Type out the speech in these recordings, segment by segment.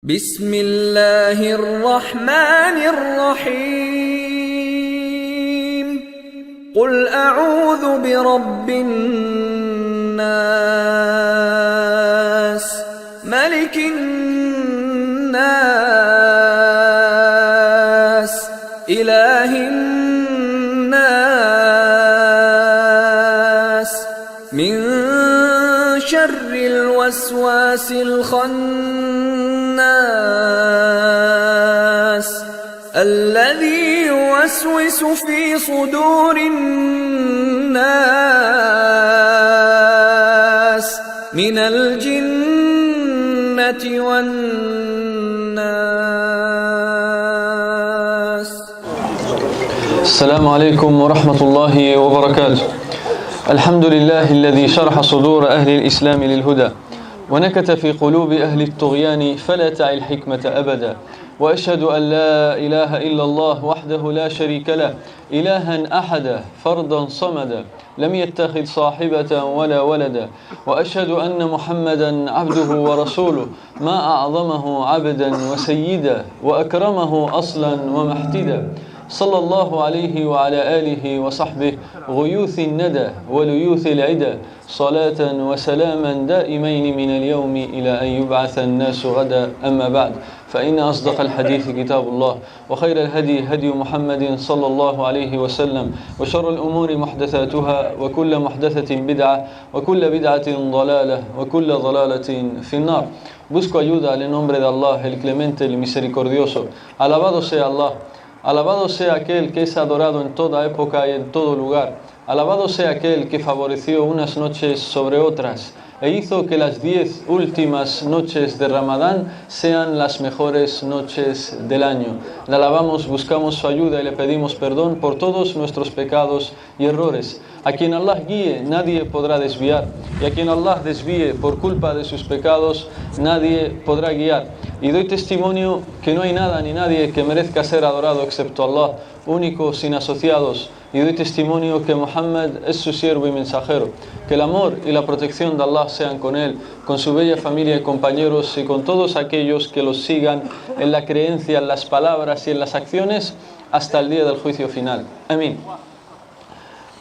بسم الله الرحمن الرحيم قل أعوذ برب الناس ملك الناس إله الناس من شر الوسواس الخناس الذي يوسوس في صدور الناس من الجنة والناس. السلام عليكم ورحمة الله وبركاته. الحمد لله الذي شرح صدور أهل الإسلام للهدى ونكت في قلوب أهل الطغيان فلا تعي الحكمة أبدا، وأشهد أن لا إله إلا الله وحده لا شريك له إلها أحدا فردا صمدا لم يتخذ صاحبة ولا ولدا، وأشهد أن محمدا عبده ورسوله ما أعظمه عبدا وسيدا وأكرمه أصلا ومحتدا، صلى الله عليه وعلى آله وصحبه غيوث الندى وليوث العدى، صلاة وسلاما دائمين من اليوم إلى أن يبعث الناس غدا. أما بعد، فإن أصدق الحديث كتاب الله، وخير الهدي هدي محمد صلى الله عليه وسلم، وشر الأمور محدثاتها، وكل محدثة بدعة، وكل بدعة ضلالة، وكل ضلالة في النار. Busco ayuda en el nombre de Allah, el clemente, el misericordioso. Alabado sea Allah. Alabado sea aquel que es adorado en toda época y en todo lugar. Alabado sea aquel que favoreció unas noches sobre otras e hizo que las 10 últimas noches de Ramadán sean las mejores noches del año. Le alabamos, buscamos su ayuda y le pedimos perdón por todos nuestros pecados y errores. A quien Allah guíe, nadie podrá desviar, y a quien Allah desvíe por culpa de sus pecados, nadie podrá guiar. Y doy testimonio que no hay nada ni nadie que merezca ser adorado excepto Allah, único, sin asociados. Y doy testimonio que Muhammad es su siervo y mensajero. Que el amor y la protección de Allah sean con él, con su bella familia y compañeros, y con todos aquellos que los sigan en la creencia, en las palabras y en las acciones hasta el día del juicio final. Amén.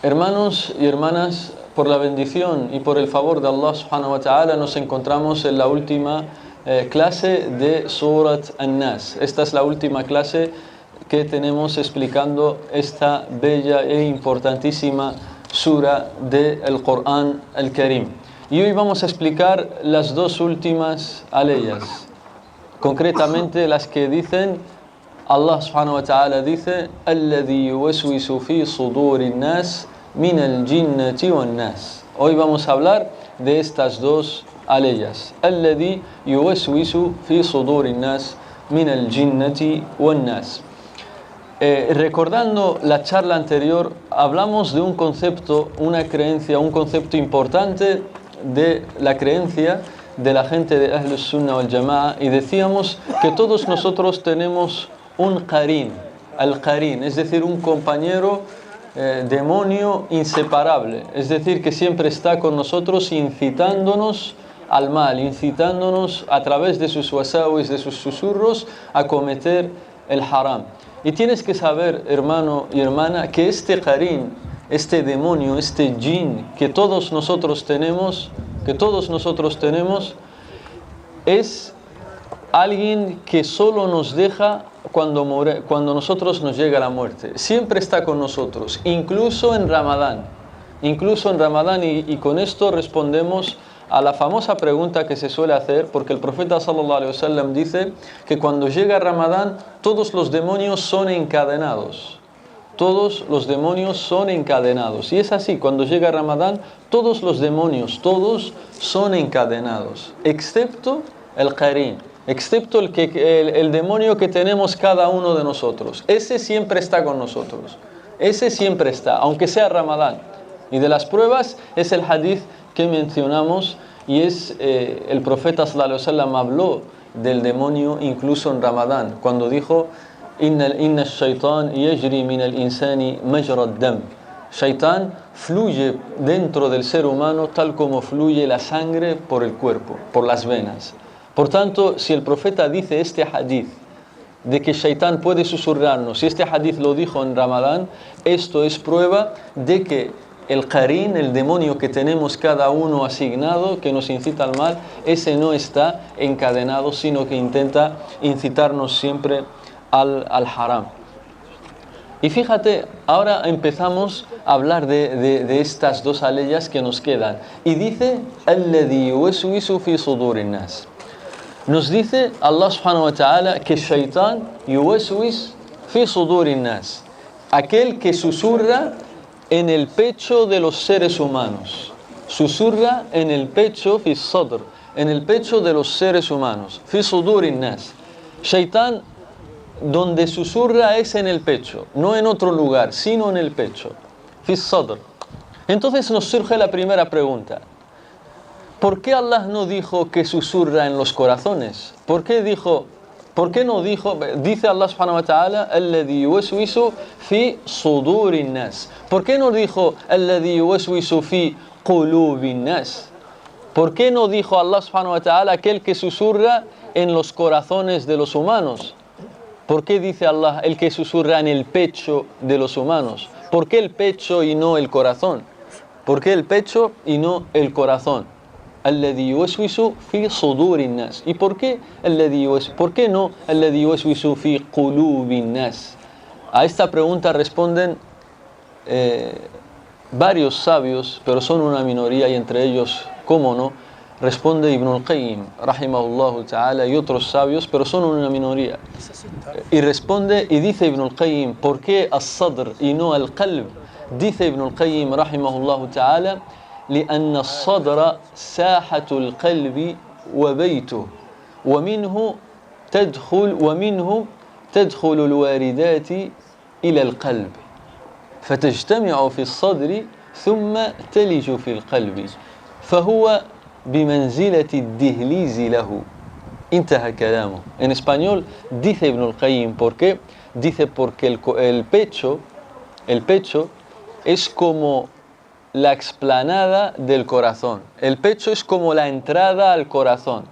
Hermanos y hermanas, por la bendición y por el favor de Allah subhanahu wa ta'ala, nos encontramos en la última clase de Surat An-Nas. Esta es la última clase que tenemos explicando esta bella e importantísima sura del Corán al-Karim. Y hoy vamos a explicar las dos últimas aleyas, concretamente las que dicen, Allah subhanahu wa ta'ala dice, alladhi yuwaswisu fi sudurin nas min al-jinnati wan nas. Hoy vamos a hablar de estas dos aleyas, alladhi yuwaswisu fi sudurin nas min al-jinnati wan nas. Recordando la charla anterior, hablamos de un concepto, una creencia, un concepto importante de la creencia de la gente de Ahlus Sunnah wal Jama'a, y decíamos que todos nosotros tenemos un qarin, al-qarin, es decir, un compañero demonio inseparable, es decir, que siempre está con nosotros incitándonos al mal, incitándonos a través de sus wasawis, de sus susurros, a cometer el haram. Y tienes que saber, hermano y hermana, que este qarin, este demonio, este jinn que todos nosotros tenemos, es alguien que solo nos deja cuando nosotros nos llega la muerte. Siempre está con nosotros, incluso en Ramadán. Y con esto respondemos a la famosa pregunta que se suele hacer, porque el profeta sallallahu alaihi wasallam dice que cuando llega Ramadán todos los demonios son encadenados. Todos los demonios son encadenados. Y es así, cuando llega Ramadán todos los demonios, todos son encadenados, excepto el qarin, excepto el demonio que tenemos cada uno de nosotros. Ese siempre está con nosotros. Ese siempre está, aunque sea Ramadán. Y de las pruebas es el hadith que mencionamos, y es el profeta sallallahu alaihi wasallam habló del demonio incluso en Ramadán, cuando dijo inna ash-shaytan yajri min al-insani majra ad-dam. Shaitán fluye dentro del ser humano tal como fluye la sangre por el cuerpo, por las venas. Por tanto, si el profeta dice este hadith de que Shaitán puede susurrarnos, si este hadith lo dijo en Ramadán, esto es prueba de que el qarin, el demonio que tenemos cada uno asignado, que nos incita al mal, ese no está encadenado, sino que intenta incitarnos siempre al haram. Y fíjate, ahora empezamos a hablar de estas dos aleyas que nos quedan. Y dice, alladhi yuwaswisu fi sudurin nas. Nos dice Allah subhanahu wa ta'ala que Shaitán yuwaswis fi sudurin nas, aquel que susurra en el pecho de los seres humanos. Susurra en el pecho, fi sadr, en el pecho de los seres humanos. Fi sudurin nas. Shaitán, donde susurra es en el pecho, no en otro lugar, sino en el pecho. Fi sadr. Entonces nos surge la primera pregunta. ¿Por qué Allah no dijo que susurra en los corazones? ¿Por qué no dijo? Dice Allah subhanahu wa ta'ala, alladhi yuwaswisu fi sudurin nas. ¿Por qué no dijo alladhi yuwaswisu fi qulubin nas? ¿Por qué no dijo Allah subhanahu wa ta'ala aquel que susurra en los corazones de los humanos? ¿Por qué dice Allah el que susurra en el pecho de los humanos? ¿Por qué el pecho y no el corazón? ¿Por qué el pecho y no el corazón? Alladhi yuwaswisu fi sudurin nas. ¿Y por qué no alladhi yuwaswisu fi qulubin nas? A esta pregunta responden varios sabios, pero son una minoría, y entre ellos, cómo no, responde Ibn al-Qayyim, rahimahullah ta'ala, y otros sabios, pero son una minoría. Y responde y dice Ibn al-Qayyim, ¿por qué as-sadr y no al-qalb? Dice Ibn al-Qayyim, rahimahullah ta'ala, لأن الصدر ساحة القلب وبيته ومنه تدخل الواردات إلى القلب فتجتمع في الصدر ثم تلج في القلب فهو بمنزلة الدهليز له. انتهى كلامه. En español dice Ibn al-Qayyim, ¿por qué? Dice porque el pecho es como la explanada del corazón. El pecho es como la entrada al corazón.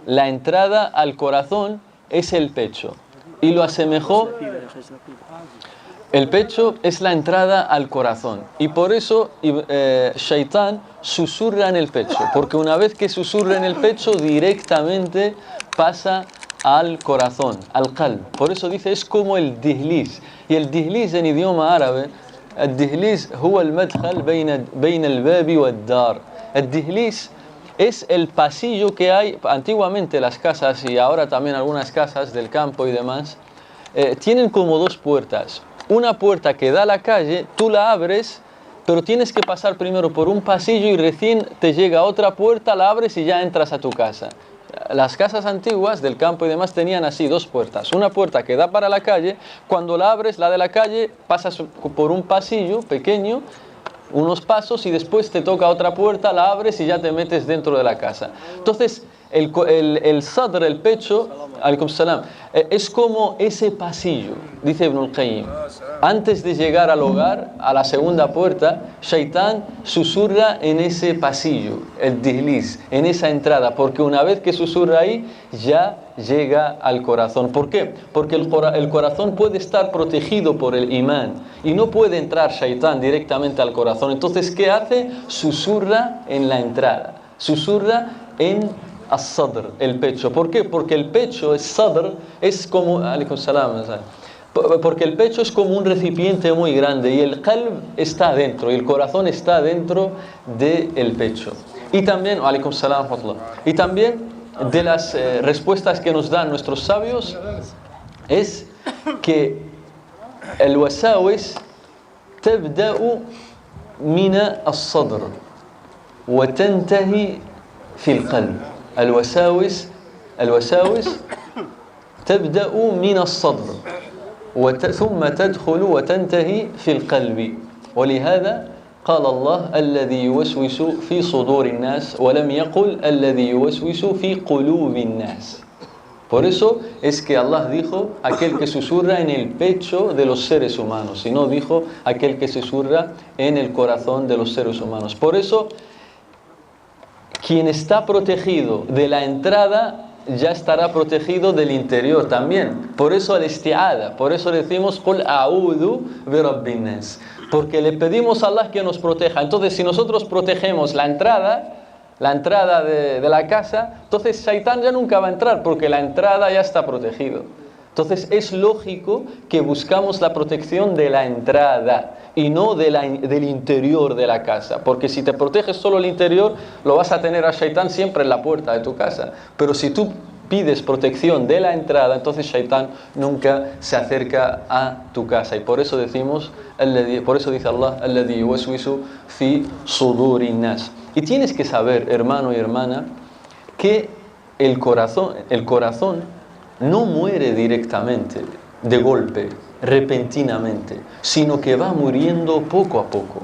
La entrada al corazón es el pecho. Y lo asemejó. El pecho es la entrada al corazón. Y por eso Shaitán susurra en el pecho. Porque una vez que susurra en el pecho, directamente pasa al corazón, al qalb. Por eso dice, es como el dihliz. Y el dihliz en idioma árabe, الدهليز هو المدخل بين الباب والدار. الدهليز es el pasillo que hay. Antiguamente las casas, y ahora también algunas casas del campo y demás, tienen como dos puertas. Una puerta que da a la calle, tú la abres, pero tienes que pasar primero por un pasillo y recién te llega otra puerta, la abres y ya entras a tu casa. Las casas antiguas del campo y demás tenían así dos puertas. Una puerta que da para la calle, cuando la abres, la de la calle, pasas por un pasillo pequeño, unos pasos, y después te toca otra puerta, la abres y ya te metes dentro de la casa. Entonces, el sadr, el pecho, alaykum salam, es como ese pasillo, dice Ibn al-Qayyim. Antes de llegar al hogar, a la segunda puerta, Shaitán susurra en ese pasillo, el dihliz, en esa entrada, porque una vez que susurra ahí, ya llega al corazón. ¿Por qué? Porque el corazón puede estar protegido por el imán y no puede entrar Shaitán directamente al corazón. Entonces, ¿qué hace? Susurra en la entrada, susurra en as-sadr, el pecho. ¿Por qué? Porque el pecho, el sadr, es como, porque el pecho es como un recipiente muy grande y el qalb está dentro, y el corazón está dentro del pecho. Y también, y también de las respuestas que nos dan nuestros sabios es que el wasawis tabda'u mina as-sadr wa tantahi fi al-qalb. الوساوس تبدأ من الصدر ثم تدخل وتنتهي في القلب. ولهذا قال الله الذي يوسوس في صدور الناس ولم يقل الذي يوسوس في قلوب الناس. Por eso es que Allah dijo aquel que susurra en el pecho de los seres humanos, y no dijo aquel que susurra en el corazón de los seres humanos. Por eso, quien está protegido de la entrada ya estará protegido del interior también. Por eso el isti'ada, por eso decimos Qul a'udhu bi rabbin nas, porque le pedimos a Allah que nos proteja. Entonces, si nosotros protegemos la entrada de la casa, entonces Shaitán ya nunca va a entrar, porque la entrada ya está protegido. Entonces es lógico que buscamos la protección de la entrada y no del interior de la casa, porque si te proteges solo el interior, lo vas a tener a Shaitán siempre en la puerta de tu casa. Pero si tú pides protección de la entrada, entonces Shaitán nunca se acerca a tu casa. Y por eso decimos, por eso dice Allah, alladhi yuwaswisu fi sudurin nas. Y tienes que saber, hermano y hermana, que el corazón no muere directamente, de golpe, repentinamente, sino que va muriendo poco a poco.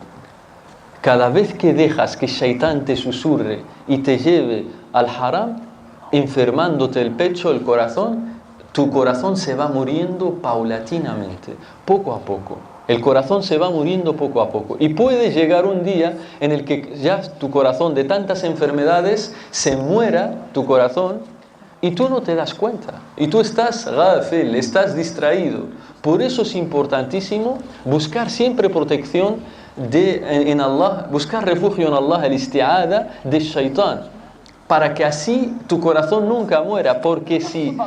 Cada vez que dejas que Shaitán te susurre y te lleve al haram, enfermándote el pecho, el corazón, tu corazón se va muriendo paulatinamente, poco a poco. El corazón se va muriendo poco a poco. Y puede llegar un día en el que ya tu corazón, de tantas enfermedades, se muera tu corazón, y tú no te das cuenta, y tú estás ghafil, estás distraído. Por eso es importantísimo buscar siempre protección en Allah, buscar refugio en Allah, el isti'ada de Shaitán, para que así tu corazón nunca muera, porque si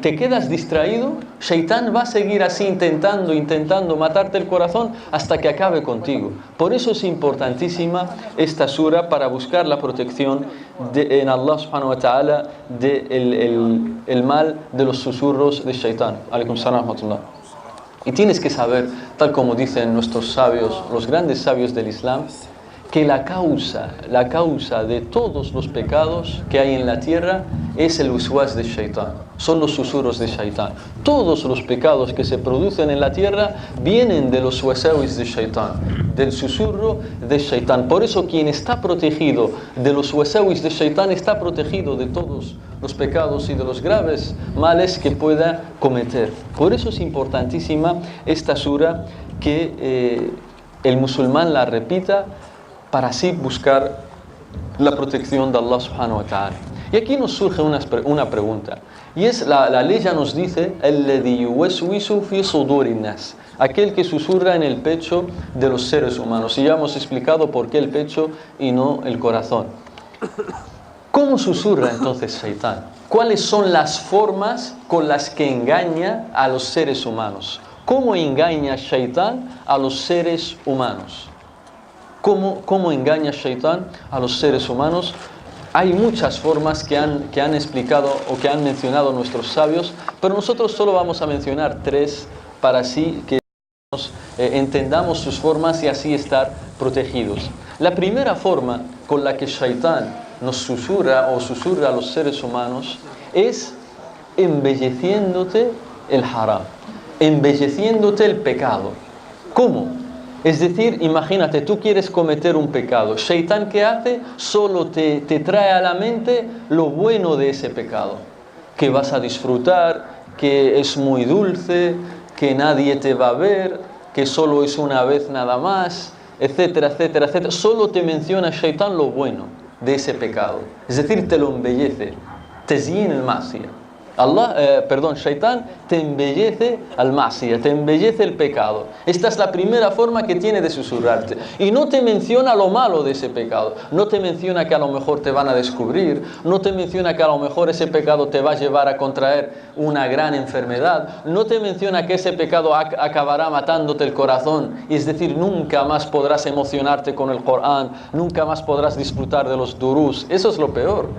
te quedas distraído, Shaitán va a seguir así intentando matarte el corazón hasta que acabe contigo. Por eso es importantísima esta sura, para buscar la protección en Allah subhanahu wa ta'ala del mal de los susurros de Shaitán. Alaykum salam wa rahmatullah. Y tienes que saber, tal como dicen nuestros sabios, los grandes sabios del Islam, que la causa de todos los pecados que hay en la tierra es el waswas de Shaitán, son los susurros de Shaitán. Todos los pecados que se producen en la tierra vienen de los wasawis de Shaitán, del susurro de Shaitán. Por eso quien está protegido de los wasawis de Shaitán está protegido de todos los pecados y de los graves males que pueda cometer. Por eso es importantísima esta sura, que el musulmán la repita, para así buscar la protección de Allah subhanahu wa ta'ala. Y aquí nos surge una pregunta, y es, la ley ya nos dice, alladhi yuwaswisu fi sudurin nas, aquel que susurra en el pecho de los seres humanos. Y ya hemos explicado por qué el pecho y no el corazón. ¿Cómo susurra entonces Shaitán? ¿Cuáles son las formas con las que engaña a los seres humanos? ¿Cómo engaña Shaitán a los seres humanos? ¿Cómo engaña Shaitán a los seres humanos? Hay muchas formas que han explicado o que han mencionado nuestros sabios, pero nosotros solo vamos a mencionar 3 para así que entendamos sus formas y así estar protegidos. La primera forma con la que Shaitán nos susurra a los seres humanos es embelleciéndote el haram, embelleciéndote el pecado. ¿Cómo? Es decir, imagínate, tú quieres cometer un pecado. Shaitán, ¿qué hace? Solo te trae a la mente lo bueno de ese pecado, que vas a disfrutar, que es muy dulce, que nadie te va a ver, que solo es una vez nada más, etcétera, etcétera, etcétera. Solo te menciona Shaitán lo bueno de ese pecado. Es decir, te lo embellece. Tazyin al-ma'siyah. Shaitán te embellece al-ma'siyah, te embellece el pecado. Esta es la primera forma que tiene de susurrarte. Y no te menciona lo malo de ese pecado. No te menciona que a lo mejor te van a descubrir. No te menciona que a lo mejor ese pecado te va a llevar a contraer una gran enfermedad. No te menciona que ese pecado acabará matándote el corazón. Y es decir, nunca más podrás emocionarte con el Corán. Nunca más podrás disfrutar de los durús. Eso es lo peor.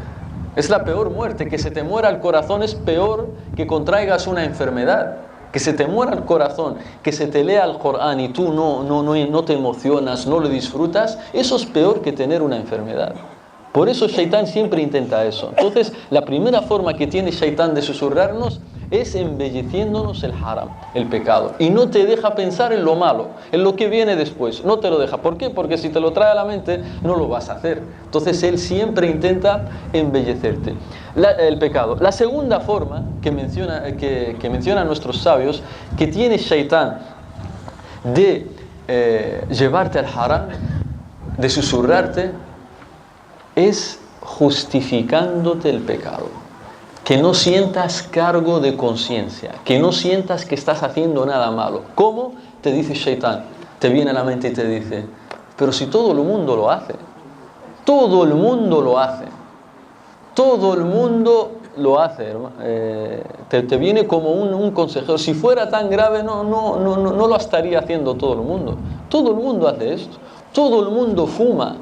Es la peor muerte. Que se te muera el corazón es peor que contraigas una enfermedad. Que se te muera el corazón, que se te lea el Corán y tú no te emocionas, no lo disfrutas, eso es peor que tener una enfermedad. Por eso Shaitán siempre intenta eso. Entonces, la primera forma que tiene Shaitán de susurrarnos es embelleciéndonos el haram, el pecado. Y no te deja pensar en lo malo, en lo que viene después. No te lo deja. ¿Por qué? Porque si te lo trae a la mente, no lo vas a hacer. Entonces, él siempre intenta embellecerte el pecado. La segunda forma que mencionan nuestros sabios, que tiene Shaitán de llevarte al haram, de susurrarte, es justificándote el pecado. Que no sientas cargo de conciencia, que no sientas que estás haciendo nada malo. ¿Cómo? Te dice Shaitán, te viene a la mente y te dice, pero si todo el mundo lo hace, todo el mundo lo hace, todo el mundo lo hace, hermano. Te viene como un consejero. Si fuera tan grave, no lo estaría haciendo todo el mundo. Todo el mundo hace esto, todo el mundo fuma.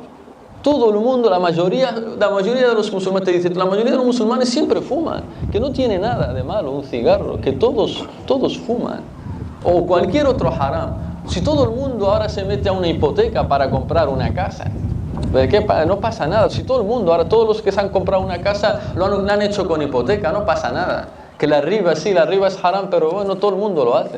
Todo el mundo, la mayoría de los musulmanes, te dice, la mayoría de los musulmanes siempre fuman, que no tiene nada de malo un cigarro, que todos fuman, o cualquier otro haram. Si todo el mundo ahora se mete a una hipoteca para comprar una casa, no pasa nada. Si todo el mundo, ahora todos los que se han comprado una casa lo han hecho con hipoteca, no pasa nada. Que la riba es haram, pero bueno, todo el mundo lo hace.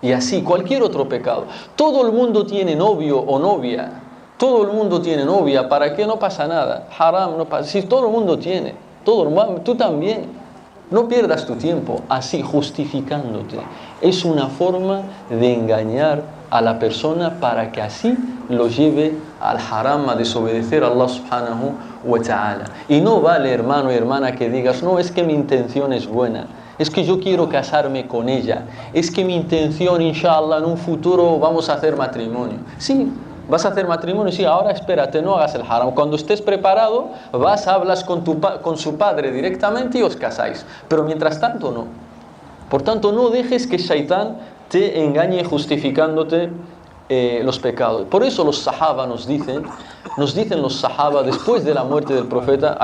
Y así, cualquier otro pecado. Todo el mundo tiene novio o novia. Todo el mundo tiene novia, ¿para qué? No pasa nada. Haram, no pasa. Si todo el mundo tiene, tú también. No pierdas tu tiempo así justificándote. Es una forma de engañar a la persona para que así lo lleve al haram, a desobedecer a Allah subhanahu wa ta'ala. Y no vale, hermano y hermana, que digas, no, es que mi intención es buena. Es que yo quiero casarme con ella. Es que mi intención, inshallah, en un futuro vamos a hacer matrimonio. Sí. Vas a hacer matrimonio, sí, ahora espérate, no hagas el haram. Cuando estés preparado, hablas con su padre directamente y os casáis. Pero mientras tanto, no. Por tanto, no dejes que Shaitán te engañe justificándote los pecados. Por eso los sahaba nos dicen los sahaba después de la muerte del profeta,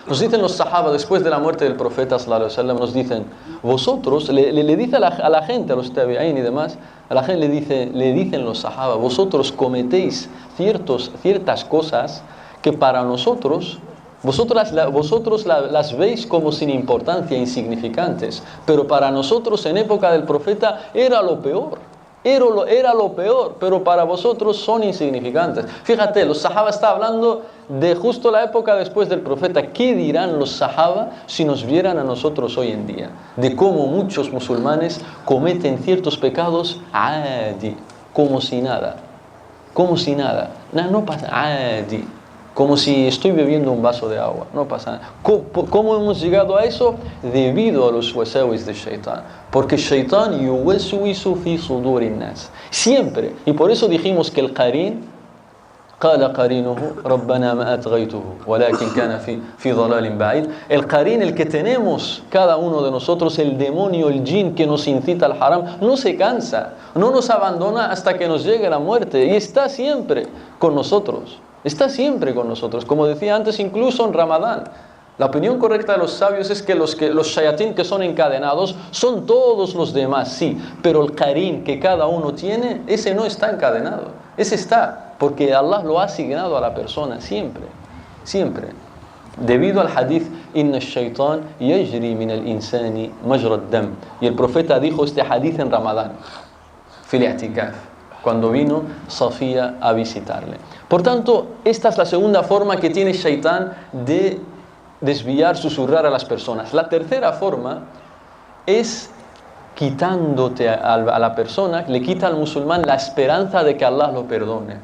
nos dicen los sahaba después de la muerte del profeta, nos dicen, vosotros, le dice a la gente, a los tabi'in y demás, a la gente le dicen los sahaba, vosotros cometéis ciertas cosas que para nosotros, vosotros las veis como sin importancia, insignificantes, pero para nosotros en época del profeta era lo peor. Era lo peor, pero para vosotros son insignificantes. Fíjate, los sahaba está hablando de justo la época después del profeta. ¿Qué dirán los sahaba si nos vieran a nosotros hoy en día? De cómo muchos musulmanes cometen ciertos pecados adi, como si nada. Como si nada. No pasa adi. Como si estoy bebiendo un vaso de agua, no pasa nada. ¿Cómo hemos llegado a eso? Debido a los wasawis de Shaitán. Porque Shaitán yuwaswisu fi sudurin nas. Siempre. Y por eso dijimos que el qarin, qala qarinuhu, rabbana ma atghaytuhu, walakin kana fi dhalalin ba'id. El qarin, el que tenemos cada uno de nosotros, el demonio, el jin que nos incita al haram, no se cansa, no nos abandona hasta que nos llegue la muerte. Y está siempre con nosotros. Está siempre con nosotros, como decía antes, incluso en Ramadán. La opinión correcta de los sabios es que los shayatín que son encadenados son todos los demás, sí, pero el qarin que cada uno tiene, ese no está encadenado, ese está, porque Allah lo ha asignado a la persona, siempre, siempre. Debido al hadith, inna ash-shaytan yajri min al-insani majra ad-dam. Y el profeta dijo este hadith en Ramadán, fil i'tikaf, cuando vino Safía a visitarle. Por tanto, esta es la segunda forma que tiene Shaitán de desviar, susurrar a las personas. La tercera forma es quitándote a la persona, le quita al musulmán la esperanza de que Allah lo perdone,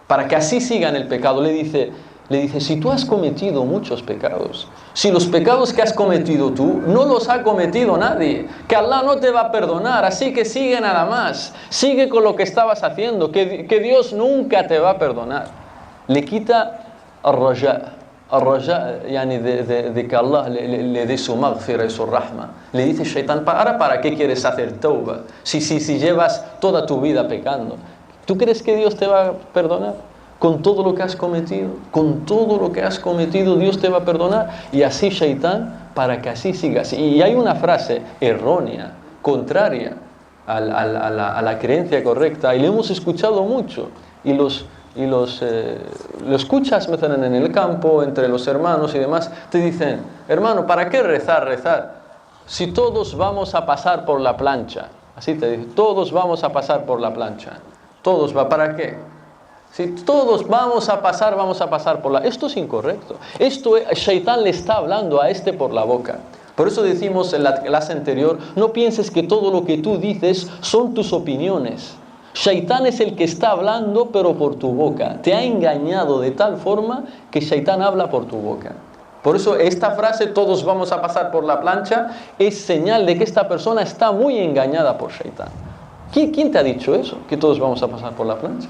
para que así siga en el pecado. Le dice, si tú has cometido muchos pecados, si los pecados que has cometido tú no los ha cometido nadie, que Allah no te va a perdonar, así que sigue nada más, sigue con lo que estabas haciendo, que Dios nunca te va a perdonar. Le quita al-raja, yani de que Allah le dé su maghfira y su rahma. Le dice Shaitán, ¿ahora para qué quieres hacer tauba? Si llevas toda tu vida pecando, ¿tú crees que Dios te va a perdonar? Con todo lo que has cometido, Dios te va a perdonar. Y así Shaitán, para que así sigas. Y hay una frase errónea, contraria a la creencia correcta, y lo hemos escuchado mucho, y lo escuchas en el campo, entre los hermanos y demás, te dicen, hermano, ¿para qué rezar? Si todos vamos a pasar por la plancha, así te dicen, todos vamos a pasar por la plancha, ¿para qué? Si todos vamos a pasar por la... Esto es incorrecto. Shaitán le está hablando a por la boca. Por eso decimos en la clase anterior, no pienses que todo lo que tú dices son tus opiniones, Shaitán es el que está hablando, pero por tu boca. Te ha engañado de tal forma que Shaitán habla por tu boca. Por eso esta frase, todos vamos a pasar por la plancha, es señal de que esta persona está muy engañada por Shaitán. ¿Quién te ha dicho eso? Que todos vamos a pasar por la plancha.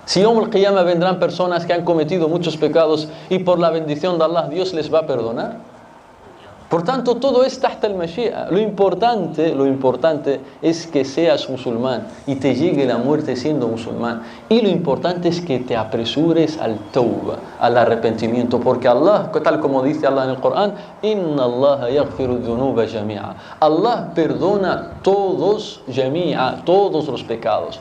Si Yawm al-Qiyamah vendrán personas que han cometido muchos pecados y por la bendición de Allah Dios les va a perdonar. Por tanto, todo es tahta al-Mashi'a. Lo importante es que seas musulmán y te llegue la muerte siendo musulmán. Y lo importante es que te apresures al tawbah, al arrepentimiento. Porque Allah, tal como dice Allah en el Corán, Inna Allah yaghfiru dhunuba jami'a. Allah perdona todos los pecados.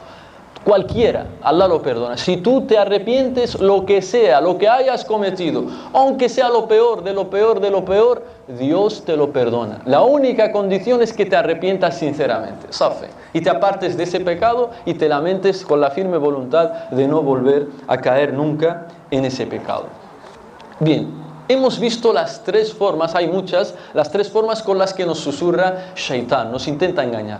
Cualquiera, Allah lo perdona. Si tú te arrepientes, lo que sea, lo que hayas cometido, aunque sea lo peor, de lo peor, Dios te lo perdona. La única condición es que te arrepientas sinceramente, safe, y te apartes de ese pecado y te lamentes con la firme voluntad de no volver a caer nunca en ese pecado. Bien, hemos visto las tres formas, hay muchas, las tres formas con las que nos susurra Shaitán, nos intenta engañar.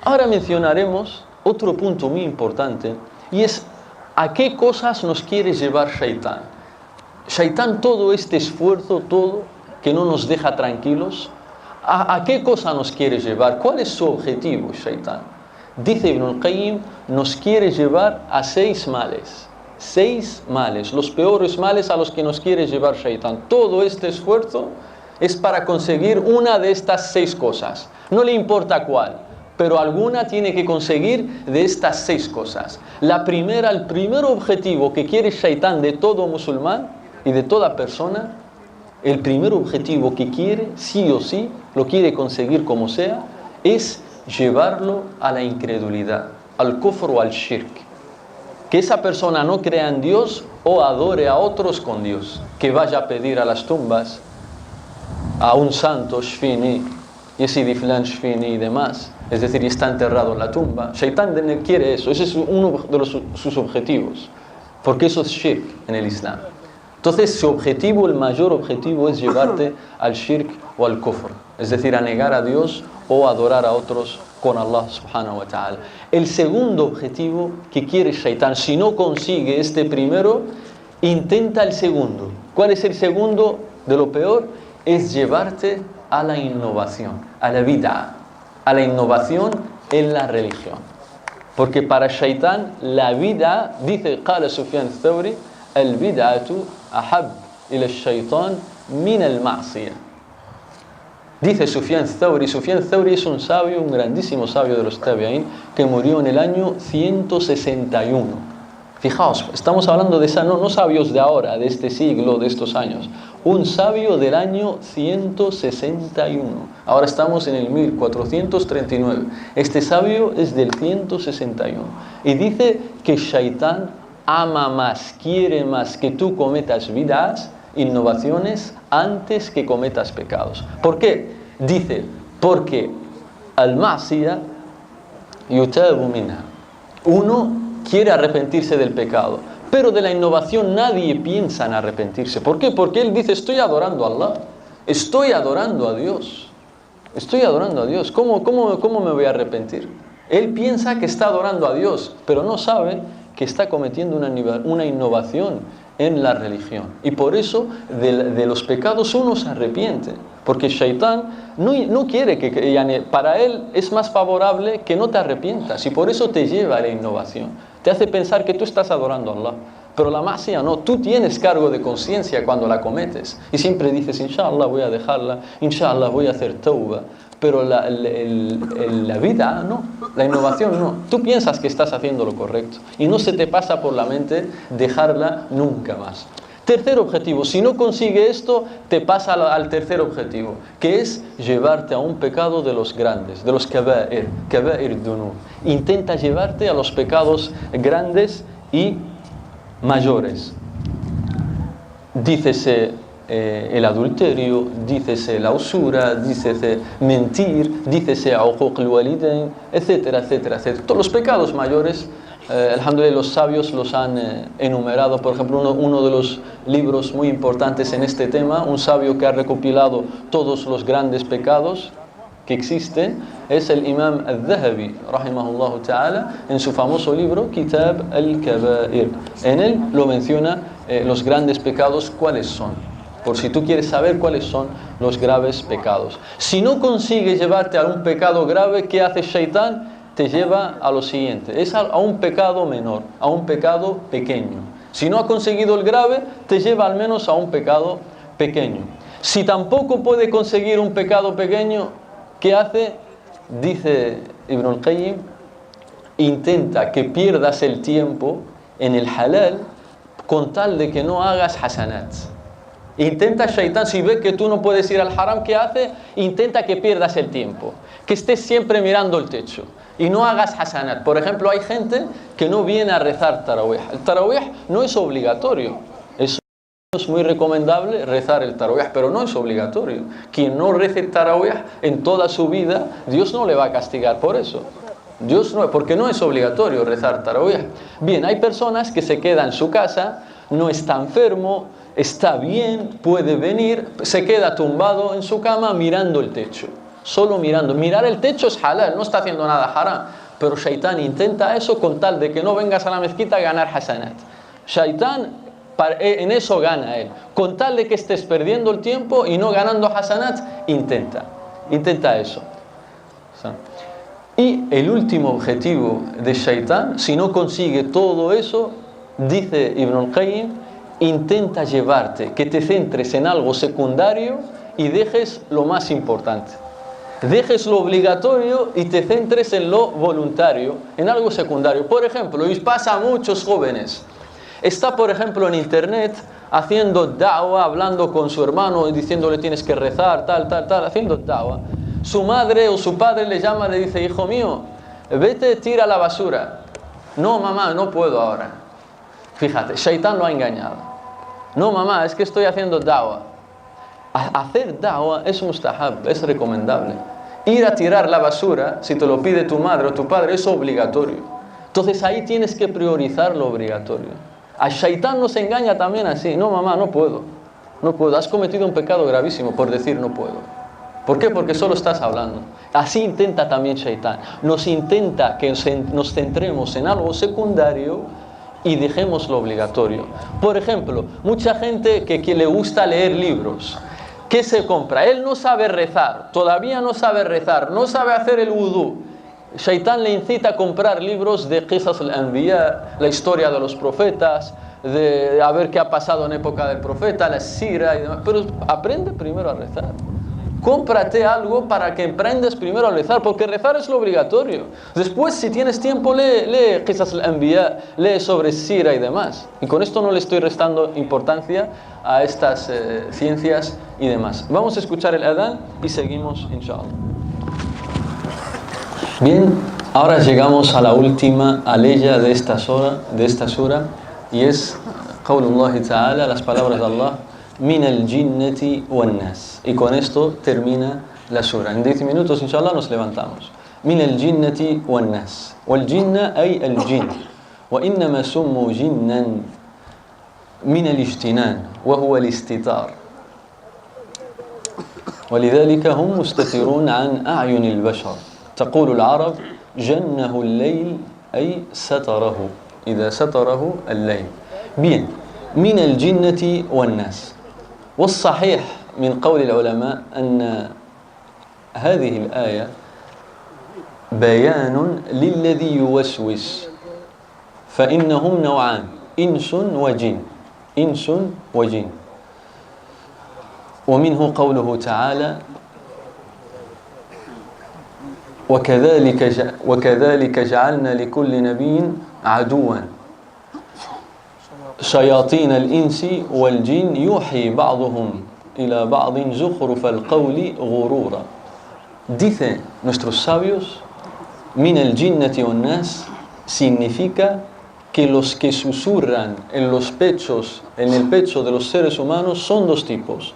Ahora mencionaremos otro punto muy importante, y es a qué cosas nos quiere llevar Shaitán. Shaitán, todo este esfuerzo, todo que no nos deja tranquilos, ¿a qué cosa nos quiere llevar? ¿Cuál es su objetivo, Shaitán? Dice Ibn al-Qayyim, nos quiere llevar a 6 males. 6 males, los peores males a los que nos quiere llevar Shaitán. Todo este esfuerzo es para conseguir una de estas 6 cosas. No le importa cuál, pero alguna tiene que conseguir de estas 6 cosas. El primer objetivo que quiere Shaitán de todo musulmán y de toda persona, el primer objetivo que quiere, sí o sí, lo quiere conseguir como sea, es llevarlo a la incredulidad, al kufr o al shirk. Que esa persona no crea en Dios o adore a otros con Dios. Que vaya a pedir a las tumbas, a un santo, Shfini, Yesidi Flan Shfini y demás. Es decir, está enterrado en la tumba. Shaitán quiere eso, ese es uno de sus objetivos. Porque eso es shirk en el Islam. Entonces, el mayor objetivo es llevarte al shirk o al kufr. Es decir, a negar a Dios o adorar a otros con Allah subhanahu wa ta'ala. El segundo objetivo que quiere Shaitán, si no consigue este primero, intenta el segundo. ¿Cuál es el segundo de lo peor? Es llevarte a la innovación, a la bid'ah, a la innovación en la religión. Porque para Shaitán la bid'ah, dice Qala Sufyan al-Thawri, al-bid'atu ahab ila al-shaytan min al-ma'siyah. Dice Sufyan al-Thawri es un sabio, un grandísimo sabio de los tabi'in, que murió en el año 161. Fijaos, estamos hablando de no sabios de ahora, de este siglo, de estos años. Un sabio del año 161. Ahora estamos en el 1439. Este sabio es del 161. Y dice que Shaitán ama más, quiere más que tú cometas bid'ahs, innovaciones, antes que cometas pecados. ¿Por qué? Dice, porque al-ma'siyah yutabu minha. Uno quiere arrepentirse del pecado, pero de la innovación nadie piensa en arrepentirse. ¿Por qué? Porque él dice, estoy adorando a Allah, estoy adorando a Dios, ¿cómo me voy a arrepentir? Él piensa que está adorando a Dios, pero no sabe que está cometiendo una innovación en la religión. Y por eso de los pecados uno se arrepiente, porque Shaitán no quiere para él es más favorable que no te arrepientas, y por eso te lleva a la innovación. Te hace pensar que tú estás adorando a Allah, pero la ma'siyah no, tú tienes cargo de conciencia cuando la cometes, y siempre dices, inshallah voy a dejarla, inshallah voy a hacer tawbah, pero la vida no, la innovación no. Tú piensas que estás haciendo lo correcto, y no se te pasa por la mente dejarla nunca más. Tercer objetivo, si no consigue esto, te pasa al tercer objetivo, que es llevarte a un pecado de los grandes, de los kaba'ir dunub. Intenta llevarte a los pecados grandes y mayores. Dícese el adulterio, dícese la usura, dícese mentir, dícese uquq al-walidain, etcétera, etcétera, etcétera. Todos los pecados mayores, alhamdulillah, los sabios los han enumerado. Por ejemplo, uno de los libros muy importantes en este tema, un sabio que ha recopilado todos los grandes pecados, que existen es el Imam al-Dhahabi, rahimahullah ta'ala, en su famoso libro Kitab al-Kaba'ir. En él lo menciona los grandes pecados, cuáles son, por si tú quieres saber cuáles son los graves pecados. Si no consigues llevarte a un pecado grave, ¿qué hace Shaitán? Te lleva a lo siguiente, es a un pecado menor, a un pecado pequeño. Si no ha conseguido el grave, te lleva al menos a un pecado pequeño. Si tampoco puede conseguir un pecado pequeño, ¿qué hace? Dice Ibn al-Qayyim, intenta que pierdas el tiempo en el halal con tal de que no hagas hasanat. Intenta Shaitán, si ve que tú no puedes ir al haram, ¿qué hace? Intenta que pierdas el tiempo, que estés siempre mirando el techo y no hagas hasanat. Por ejemplo, hay gente que no viene a rezar tarawih. El tarawih no es obligatorio. Es muy recomendable rezar el tarawih, pero no es obligatorio. Quien no rece el tarawih en toda su vida, Dios no le va a castigar por eso. Porque no es obligatorio rezar tarawih. Bien, hay personas que se quedan en su casa, no está enfermo, está bien, puede venir, se queda tumbado en su cama mirando el techo. Solo mirando. Mirar el techo es halal, no está haciendo nada haram. Pero Shaitán intenta eso con tal de que no vengas a la mezquita a ganar hasanat. Shaitán en eso gana él. Con tal de que estés perdiendo el tiempo y no ganando hasanat, intenta eso. Y el último objetivo de Shaitán, si no consigue todo eso, dice Ibn al-Qayyim, intenta llevarte, que te centres en algo secundario y dejes lo más importante. Dejes lo obligatorio y te centres en lo voluntario, en algo secundario. Por ejemplo, y pasa a muchos jóvenes, está por ejemplo en internet haciendo da'wah, hablando con su hermano y diciéndole tienes que rezar, tal, haciendo da'wah. Su madre o su padre le llama, le dice, hijo mío, vete, tira la basura. No, mamá, no puedo ahora. Fíjate, Shaitán lo ha engañado. No, mamá, es que estoy haciendo da'wah. Hacer da'wah es mustahab, es recomendable. Ir a tirar la basura, si te lo pide tu madre o tu padre, es obligatorio. Entonces ahí tienes que priorizar lo obligatorio. A Shaitán nos engaña también así. No, mamá, no puedo. Has cometido un pecado gravísimo por decir no puedo. ¿Por qué? Porque solo estás hablando. Así intenta también Shaitán. Nos intenta que nos centremos en algo secundario y dejemos lo obligatorio. Por ejemplo, mucha gente que le gusta leer libros. ¿Qué se compra? Él no sabe rezar, todavía no sabe rezar, no sabe hacer el wudú. Shaitán le incita a comprar libros de Qisas al-Anbiya, la historia de los profetas, de a ver qué ha pasado en época del profeta, la sira y demás. Pero aprende primero a rezar. Cómprate algo para que aprendas primero a rezar, porque rezar es lo obligatorio. Después, si tienes tiempo, lee Qisas al-Anbiya, lee sobre sira y demás. Y con esto no le estoy restando importancia a estas ciencias y demás. Vamos a escuchar el adán y seguimos, inshallah. Bien, ahora llegamos a la última aleya de esta sura, y es Qaulullah Ta'ala, las palabras de Allah, min al-jinnati wan-nas. Y con esto termina la sura. En 10 minutos, inshallah, nos levantamos. Min al-jinnati wan-nas. Wal-jinna ay al-jinn. Wa innama summu jinnan min al-ijtinan, wa huwa al-istitar. ولذلك هم مستترون عن أعين البشر. تقول العرب جنه الليل أي ستره إذا ستره الليل. Bien, من الجنة والناس. والصحيح من قول العلماء أن هذه الآية بيان للذي يوسوس، فإنهم نوعان، إنس وجن. ومنه قوله تعالى وكذلك جعلنا لكل نبي عدوا شياطين الإنس والجن يوحي بعضهم إلى بعض زخرف القول غرورا. Dicen nuestros sabios, min al-jinnati wan-nas significa que los que susurran en el pecho de los seres humanos son dos tipos.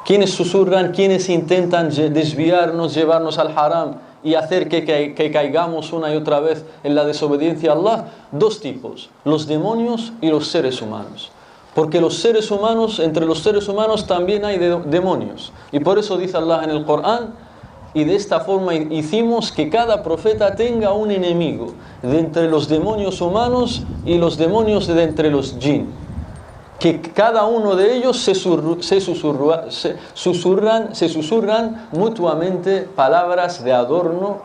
Quienes susurran, quienes intentan desviarnos, llevarnos al haram y hacer que caigamos una y otra vez en la desobediencia a Allah, dos tipos, los demonios y los seres humanos. Porque entre los seres humanos también hay demonios. Y por eso dice Allah en el Corán, Y de esta forma hicimos que cada profeta tenga un enemigo de entre los demonios humanos y los demonios de entre los jinn. Que cada uno de ellos se susurran mutuamente palabras de adorno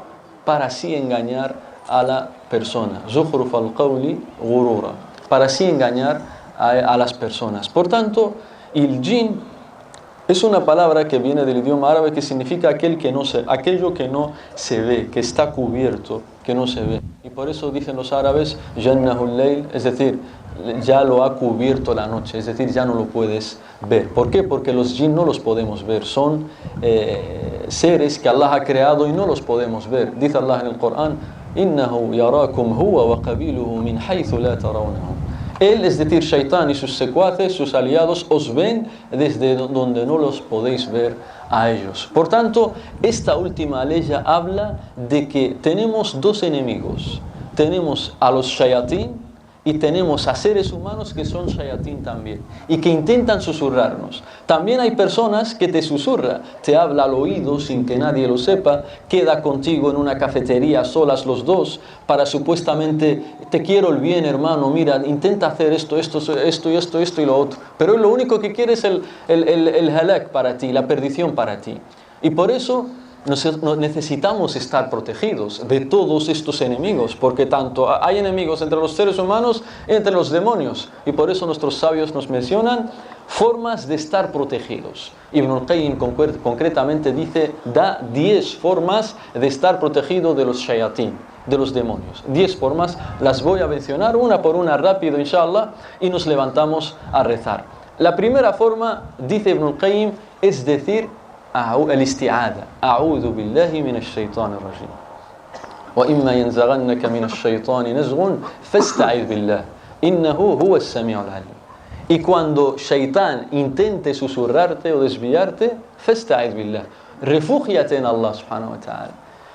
para así engañar a la persona. Zukhruf al-qawli ghurura. Para así engañar a las personas. Por tanto, el jinn es una palabra que viene del idioma árabe que significa aquello que no se ve, que está cubierto, que no se ve. Y por eso dicen los árabes, Jannahul Layl, es decir, ya lo ha cubierto la noche, es decir, ya no lo puedes ver. ¿Por qué? Porque los jinn no los podemos ver, son seres que Allah ha creado y no los podemos ver. Dice Allah en el Corán, Innahu yarakum huwa wa qabiluhu min haythu la tarawnahum. Él, es decir, Shaitán y sus secuaces, sus aliados, os ven desde donde no los podéis ver a ellos. Por tanto, esta última ley habla de que tenemos dos enemigos. Tenemos a los shayatín y tenemos a seres humanos que son shayatín también y que intentan susurrarnos. También hay personas que te susurran, te habla al oído sin que nadie lo sepa, queda contigo en una cafetería solas los dos para supuestamente, te quiero el bien hermano, mira, intenta hacer esto y lo otro. Pero él lo único que quiere es el halak para ti, la perdición para ti. Y por eso necesitamos estar protegidos de todos estos enemigos, porque tanto hay enemigos entre los seres humanos y entre los demonios, y por eso nuestros sabios nos mencionan formas de estar protegidos. Ibn al-Qayyim concretamente dice, da 10 formas de estar protegido de los shayatín, de los demonios. 10 formas, las voy a mencionar una por una rápido, inshallah, y nos levantamos a rezar. La primera forma, dice Ibn al-Qayyim, es decir, الاستعاذة أعوذ بالله من الشيطان الرجيم وإما ينزغنك من الشيطان نزغ فاستعذ بالله إنه هو السميع العليم. Y cuando Shaitán intente susurrarte o desviarte, فاستعذ بالله, refúgiate en Allah subhanahu wa ta'ala.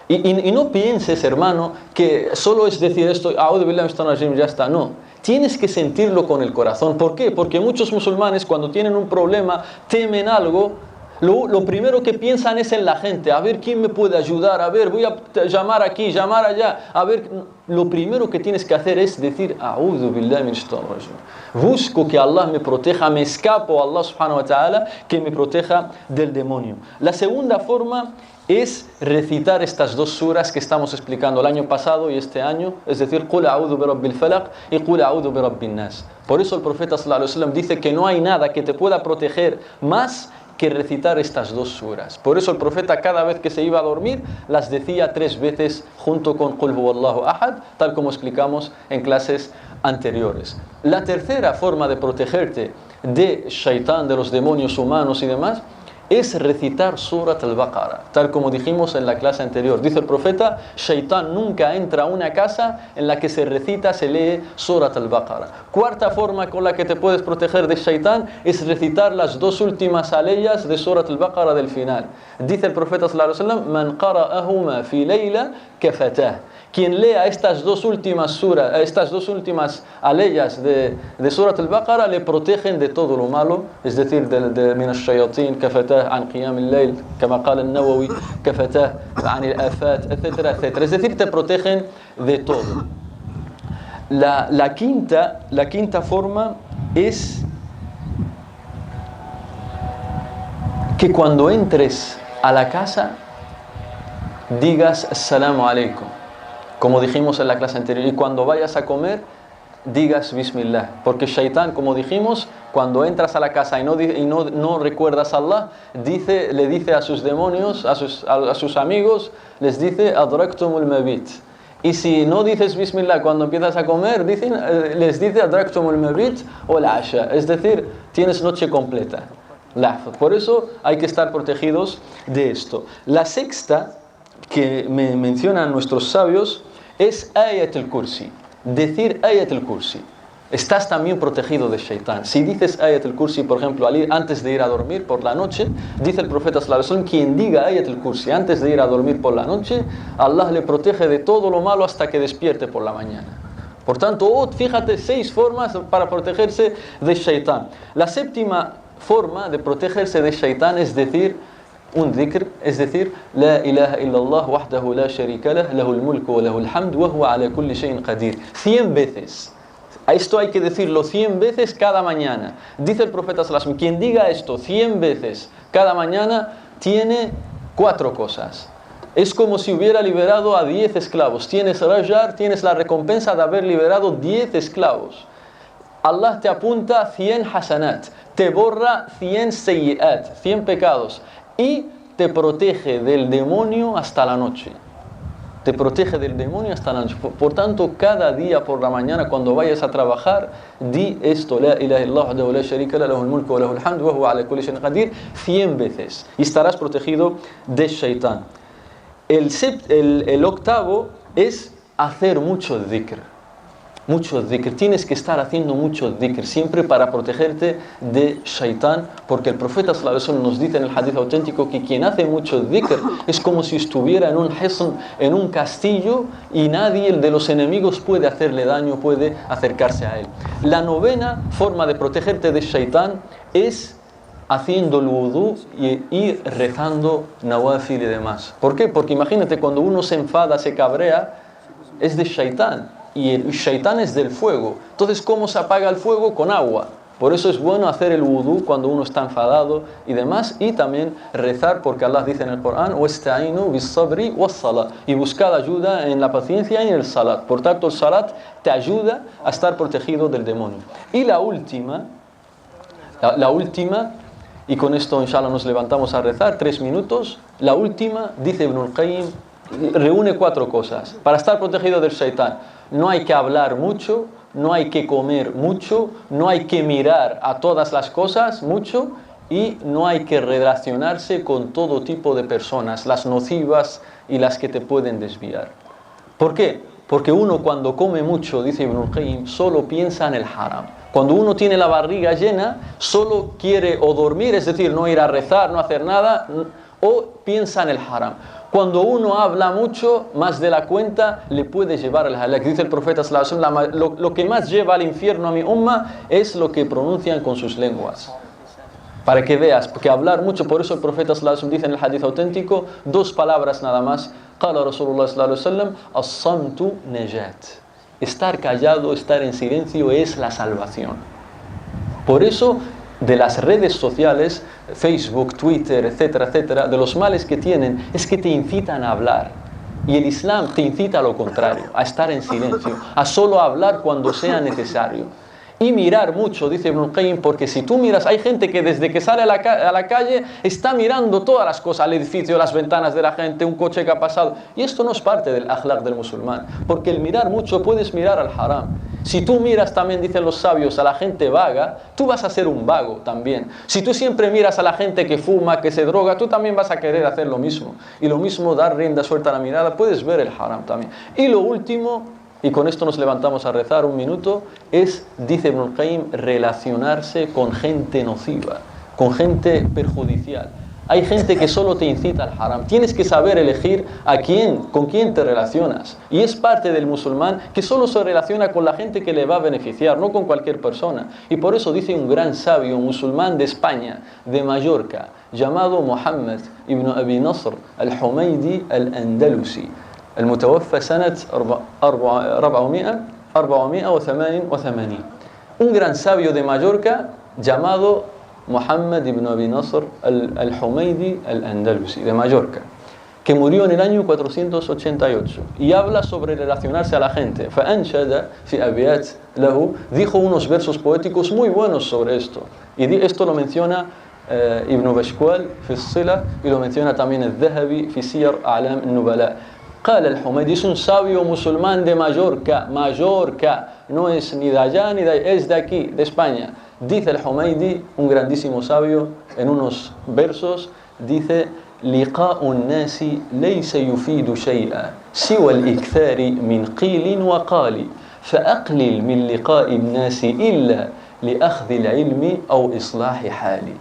Y no pienses, hermano, que solo es decir esto, أعوذ بالله من الشيطان الرجيم, ya está. No, tienes que sentirlo con el corazón. ¿Por qué? Porque muchos musulmanes cuando tienen un problema, temen algo, lo primero que piensan es en la gente, a ver quién me puede ayudar, a ver, voy a llamar aquí, llamar allá, a ver, lo primero que tienes que hacer es decir, A'udhu billahi min shaitanir rajim. Busco que Allah me proteja, me escapo a Allah subhanahu wa ta'ala, que me proteja del demonio. La segunda forma es recitar estas dos suras que estamos explicando el año pasado y este año, es decir, Qul a'udhu bi rabbil falaq y Qul a'udhu bi rabbin nas. Por eso el profeta sallallahu alaihi wasallam dice que no hay nada que te pueda proteger más que recitar estas dos suras. Por eso el profeta cada vez que se iba a dormir las decía 3 veces junto con Qul huwallahu ahad, tal como explicamos en clases anteriores. La tercera forma de protegerte de Shaitán, de los demonios humanos y demás, es recitar Surat al-Baqarah, tal como dijimos en la clase anterior. Dice el profeta, Shaitán nunca entra a una casa en la que se recita, se lee Surat al-Baqarah. Cuarta forma con la que te puedes proteger de Shaitán es recitar las 2 últimas aleyas de Surat al-Baqarah del final. Dice el profeta sallallahu alaihi wasallam, Man qara'ahuma fi layla kafatah. Quien lea estas dos últimas aleyas de Surat al-Baqarah le protegen de todo lo malo, es decir, de min ash-shayatin, kafatah an qiyam al-layl, kama qala an-Nawawi, kafatah an al-afat, etcétera, etcétera. Es decir, te protegen de todo. La quinta forma es que cuando entres a la casa digas Assalamu alaikum, como dijimos en la clase anterior, y cuando vayas a comer digas Bismillah, porque Shaitán, como dijimos, cuando entras a la casa y no recuerdas a Allah, le dice a sus demonios, a sus amigos, les dice Adraktumul mabit. Y si no dices Bismillah cuando empiezas a comer, les dice Adraktumul mabit o la asha, es decir, tienes noche completa. Por eso hay que estar protegidos de esto. La sexta que me mencionan nuestros sabios es Ayat al-Kursi. Decir Ayat al-Kursi. Estás también protegido de Shaitán. Si dices Ayat al-Kursi, por ejemplo, antes de ir a dormir por la noche, dice el profeta sallallahu alaihi wasallam, quien diga Ayat al-Kursi antes de ir a dormir por la noche, Allah le protege de todo lo malo hasta que despierte por la mañana. Por tanto, fíjate, 6 formas para protegerse de Shaitán. La séptima forma de protegerse de Shaitán es decir un dhikr, es decir, La ilaha illallah wahdahu la sharika lah, lahul mulku wa lahul hamd, wa huwa ala kulli shay'in qadir. 100 veces. A esto hay que decirlo 100 veces cada mañana. Dice el profeta sallallahu alaihi wasallam, quien diga esto 100 veces cada mañana, tiene 4 cosas. Es como si hubiera liberado a 10 esclavos. Tienes rajar, tienes la recompensa de haber liberado 10 esclavos. Allah te apunta 100 hasanat, te borra 100 sayyi'at, 100 pecados, y te protege del demonio hasta la noche. Te protege del demonio hasta la noche. Por tanto, cada día por la mañana, cuando vayas a trabajar, di esto, La ilaha illallah wahdahu la sharika lah, lahul mulku wa lahul hamd, wa huwa ala kulli shay'in qadir, 100 veces. Y estarás protegido de Shaitán. El octavo es hacer mucho dhikr. Mucho dhikr. Tienes que estar haciendo mucho dhikr siempre para protegerte de Shaitán, porque el profeta sallallahu alaihi wasallam nos dice en el hadith auténtico que quien hace mucho dhikr es como si estuviera en un hisn, en un castillo, y nadie de los enemigos puede hacerle daño, puede acercarse a él. La novena forma de protegerte de Shaitán es haciendo el wudú y rezando nawafil y demás. ¿Por qué? Porque imagínate, cuando uno se enfada, se cabrea, es de Shaitán. Y el Shaitán es del fuego. Entonces, ¿cómo se apaga el fuego? Con agua. Por eso es bueno hacer el wudú cuando uno está enfadado y demás. Y también rezar, porque Allah dice en el Corán, وَاسْتَعِينُوا بِالصَّبْرِ وَالصَّلَاةِ, y buscad ayuda en la paciencia y en el salat. Por tanto, el salat te ayuda a estar protegido del demonio. Y la última, y con esto inshallah nos levantamos a rezar, 3 minutos. La última, dice Ibn al-Qayyim, reúne 4 cosas para estar protegido del Shaitán. No hay que hablar mucho, no hay que comer mucho, no hay que mirar a todas las cosas mucho, y no hay que relacionarse con todo tipo de personas, las nocivas y las que te pueden desviar. ¿Por qué? Porque uno cuando come mucho, dice Ibn al-Qayyim, solo piensa en el haram. Cuando uno tiene la barriga llena, solo quiere o dormir, es decir, no ir a rezar, no hacer nada, o piensa en el haram. Cuando uno habla mucho, más de la cuenta, le puede llevar al halak. Dice el profeta sallallahu alaihi wasallam, lo que más lleva al infierno a mi umma es lo que pronuncian con sus lenguas. Para que veas, porque hablar mucho, por eso el profeta sallallahu alaihi wasallam dice en el hadith auténtico 2 palabras nada más. Qala Rasulullah sallallahu alaihi wasallam, as-samtu najat. Estar callado, estar en silencio es la salvación. Por eso, de las redes sociales, Facebook, Twitter, etcétera, etcétera, de los males que tienen es que te incitan a hablar. Y el Islam te incita a lo contrario, a estar en silencio, a solo hablar cuando sea necesario. Y mirar mucho, dice Ibn al-Qayyim, porque si tú miras, hay gente que desde que sale a la calle está mirando todas las cosas, el edificio, las ventanas de la gente, un coche que ha pasado. Y esto no es parte del akhlaq del musulmán, porque el mirar mucho puedes mirar al haram. Si tú miras también, dicen los sabios, a la gente vaga, tú vas a ser un vago también. Si tú siempre miras a la gente que fuma, que se droga, tú también vas a querer hacer lo mismo. Y lo mismo, dar rienda suelta a la mirada, puedes ver el haram también. Y lo último, y con esto nos levantamos a rezar 1 minuto, es, dice Ibn al-Qayyim, relacionarse con gente nociva, con gente perjudicial. Hay gente que solo te incita al haram. Tienes que saber elegir con quién te relacionas. Y es parte del musulmán que solo se relaciona con la gente que le va a beneficiar, no con cualquier persona. Y por eso dice un gran sabio, un musulmán de España, de Mallorca, llamado Muhammad ibn Abi Nasr al-Humaydi al-Andalusi, المتوفى سنة 488. Un gran sabio de Mallorca llamado Muhammad ibn Abi Nasr al-Humaydi al-Andalusi, de Mallorca, que murió en el año 488, y habla sobre relacionarse a la gente. فأنشد في أبيات له, dijo unos versos poéticos muy buenos sobre esto, y esto lo menciona Ibn Bashkwal في الصلة, y lo menciona también el Dhahabi في سير أعلام النبلاء. قال الحميدي, es un sabio musulmán de Mallorca, no es ni de allá ni de allá, es de aquí, de España. Dice el Humaydi, un grandísimo sabio, en unos versos, dice: لقاء الناس ليس يفيد شيئا سوى الإكثار من قيل وقال فأقلل من لقاء الناس إلا لأخذ العلم أو إصلاح حالي.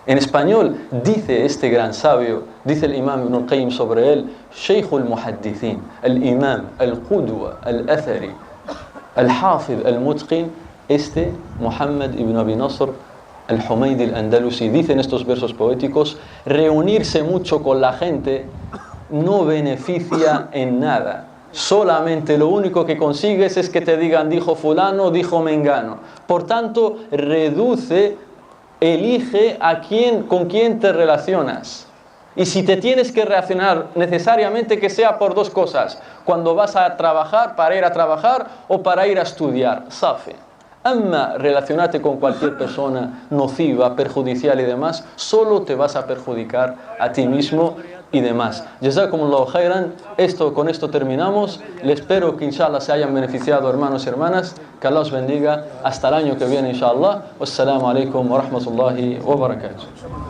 En español, dice este gran sabio, dice el imam Ibn al-Qayyim sobre él, Sheikh al-Muhaddithin, al-Imam, al-Qudwa, al-Athari, al-Hafid, al-Mutqin, este Muhammad ibn Abi Nasr al-Humaydi al-Andalusi, dice en estos versos poéticos: reunirse mucho con la gente no beneficia en nada. Solamente lo único que consigues es que te digan dijo fulano, dijo mengano. Por tanto, elige con quién te relacionas. Y si te tienes que relacionar, necesariamente que sea por dos cosas: cuando vas a trabajar, para ir a trabajar, o para ir a estudiar. Safi. Relacionarte con cualquier persona nociva, perjudicial y demás, solo te vas a perjudicar a ti mismo y demás. Jazakumullahu khairan. Con esto terminamos. Les espero que inshallah se hayan beneficiado, hermanos y hermanas. Que Allah os bendiga. Hasta el año que viene, inshallah. Wassalamu alaikum wa rahmatullahi wa barakatuh.